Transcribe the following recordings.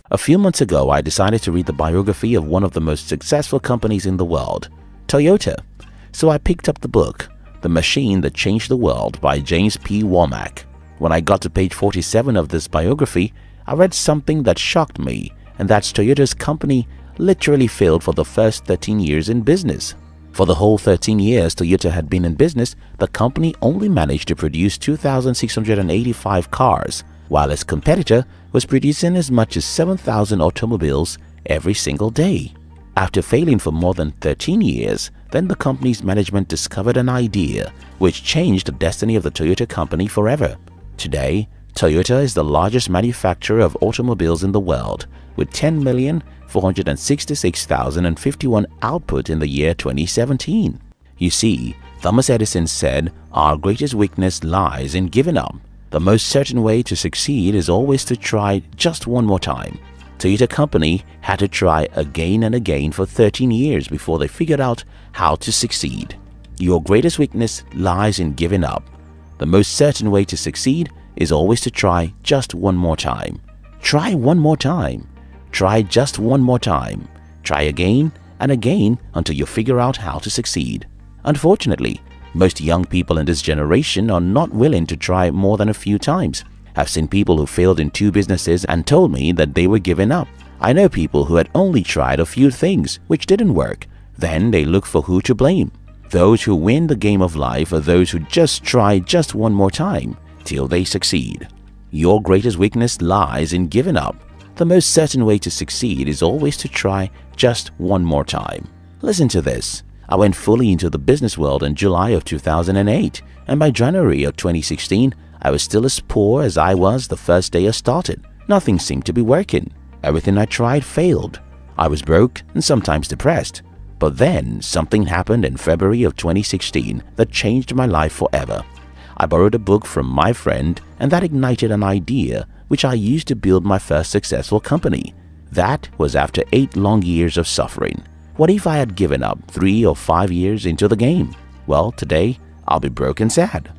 A few months ago, I decided to read the biography of one of the most successful companies in the world, Toyota. So I picked up the book, The Machine That Changed the World by James P. Womack. When I got to page 47 of this biography, I read something that shocked me, and that's Toyota's company literally failed for the first 13 years in business. For the whole 13 years Toyota had been in business, the company only managed to produce 2,685 cars, while its competitor was producing as much as 7,000 automobiles every single day. After failing for more than 13 years, then the company's management discovered an idea which changed the destiny of the Toyota company forever. Today, Toyota is the largest manufacturer of automobiles in the world, with 10,466,051 output in the year 2017. You see, Thomas Edison said, "Our greatest weakness lies in giving up. The most certain way to succeed is always to try just one more time." Toyota company had to try again and again for 13 years before they figured out how to succeed. Your greatest weakness lies in giving up. The most certain way to succeed is always to try just one more time. Try one more time. Try just one more time. Try again and again until you figure out how to succeed. Unfortunately, most young people in this generation are not willing to try more than a few times. I've seen people who failed in 2 businesses and told me that they were giving up. I know people who had only tried a few things which didn't work. Then they look for who to blame. Those who win the game of life are those who just try just one more time till they succeed. Your greatest weakness lies in giving up. The most certain way to succeed is always to try just one more time. Listen to this. I went fully into the business world in July of 2008, and by January of 2016, I was still as poor as I was the first day I started. Nothing seemed to be working. Everything I tried failed. I was broke and sometimes depressed. But then something happened in February of 2016 that changed my life forever. I borrowed a book from my friend, and that ignited an idea which I used to build my first successful company. That was after 8 long years of suffering. What if I had given up 3 or 5 years into the game? Well, today I'll be broke and sad.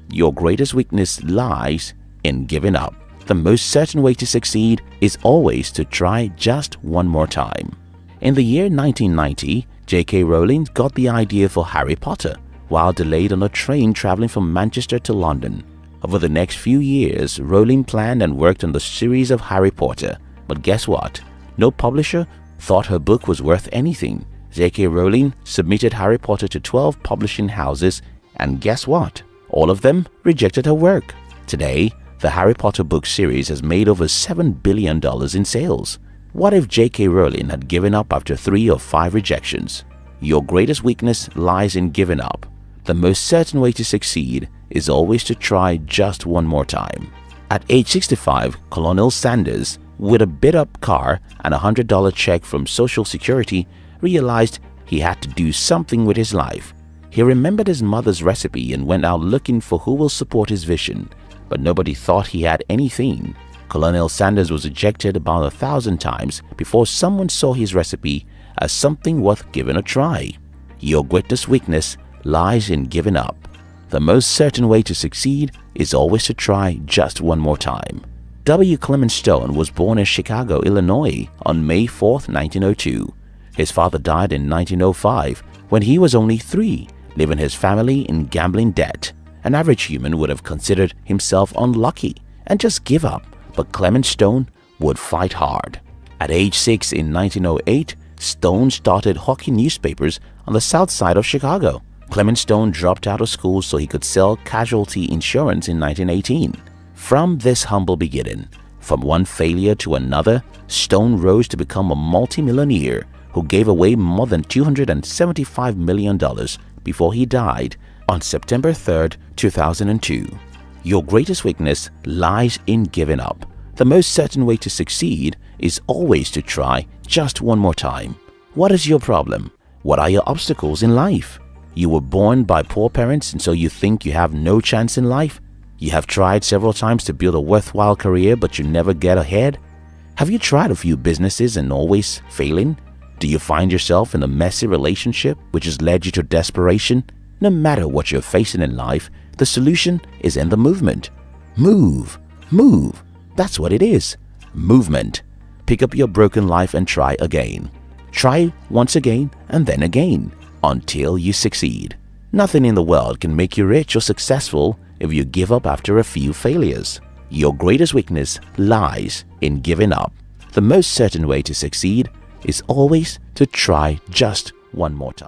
Your greatest weakness lies in giving up. The most certain way to succeed is always to try just one more time. In the year 1990, J.K. Rowling got the idea for Harry Potter while delayed on a train traveling from Manchester to London. Over the next few years, Rowling planned and worked on the series of Harry Potter. But guess what? No publisher thought her book was worth anything. J.K. Rowling submitted Harry Potter to 12 publishing houses, and guess what? All of them rejected her work. Today, the Harry Potter book series has made over $7 billion in sales. What if J.K. Rowling had given up after 3 or 5 rejections? Your greatest weakness lies in giving up. The most certain way to succeed is always to try just one more time. At age 65, Colonel Sanders, with a beat-up car and a $100 check from Social Security, realized he had to do something with his life. He remembered his mother's recipe and went out looking for who will support his vision, but nobody thought he had anything. Colonel Sanders was rejected about 1,000 times before someone saw his recipe as something worth giving a try. Your greatest weakness lies in giving up. The most certain way to succeed is always to try just one more time. W. Clement Stone was born in Chicago, Illinois on May 4, 1902. His father died in 1905 when he was only 3, leaving his family in gambling debt. An average human would have considered himself unlucky and just give up, but Clement Stone would fight hard. At age 6 in 1908, Stone started hawking newspapers on the south side of Chicago. Clement Stone dropped out of school so he could sell casualty insurance in 1918. From this humble beginning, from one failure to another, Stone rose to become a multimillionaire who gave away more than $275 million before he died on September 3, 2002. Your greatest weakness lies in giving up. The most certain way to succeed is always to try just one more time. What is your problem? What are your obstacles in life? You were born by poor parents and so you think you have no chance in life? You have tried several times to build a worthwhile career but you never get ahead? Have you tried a few businesses and always failing? Do you find yourself in a messy relationship which has led you to desperation? No matter what you're facing in life, the solution is in the movement. Move. Move. That's what it is. Movement. Pick up your broken life and try again. Try once again and then again until you succeed. Nothing in the world can make you rich or successful if you give up after a few failures. Your greatest weakness lies in giving up. The most certain way to succeed is always to try just one more time.